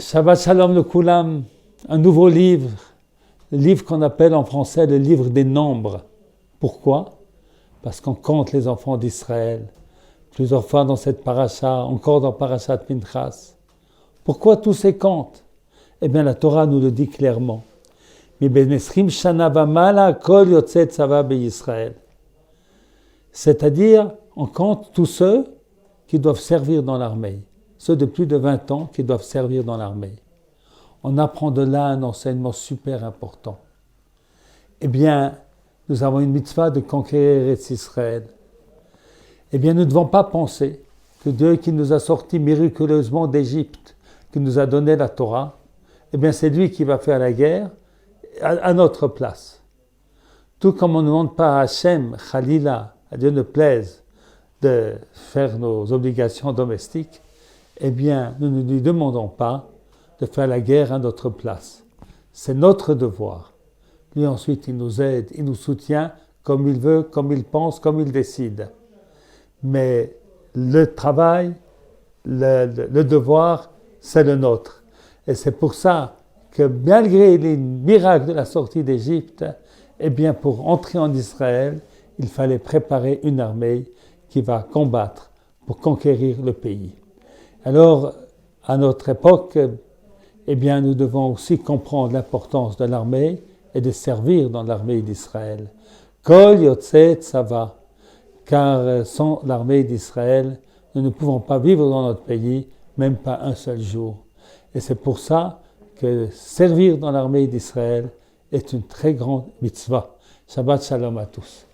Shabbat Shalom le Koulam, un nouveau livre, le livre qu'on appelle en français le livre des nombres. Pourquoi? Parce qu'on compte les enfants d'Israël, plusieurs fois dans cette paracha, encore dans parachat Pinchas. Pourquoi tous ces comptes? Eh bien la Torah nous le dit clairement. C'est-à-dire, on compte tous ceux qui doivent servir dans l'armée, ceux de plus de 20 ans qui doivent servir dans l'armée. On apprend de là un enseignement super important. Eh bien, nous avons une mitzvah de conquérir Israël. Eh bien, nous ne devons pas penser que Dieu qui nous a sortis miraculeusement d'Égypte, qui nous a donné la Torah, eh bien, c'est lui qui va faire la guerre à notre place. Tout comme on ne demande pas à Hachem, Khalila, à Dieu ne plaise, de faire nos obligations domestiques, eh bien, nous ne lui demandons pas de faire la guerre à notre place. C'est notre devoir. Lui, ensuite, il nous aide, il nous soutient comme il veut, comme il pense, comme il décide. Mais le travail, le devoir, c'est le nôtre. Et c'est pour ça que malgré les miracles de la sortie d'Égypte, eh bien, pour entrer en Israël, il fallait préparer une armée qui va combattre pour conquérir le pays. Alors, à notre époque, eh bien, nous devons aussi comprendre l'importance de l'armée et de servir dans l'armée d'Israël. Kol Yotzei Tzava, car sans l'armée d'Israël, nous ne pouvons pas vivre dans notre pays, même pas un seul jour. Et c'est pour ça que servir dans l'armée d'Israël est une très grande mitzvah. Shabbat Shalom à tous.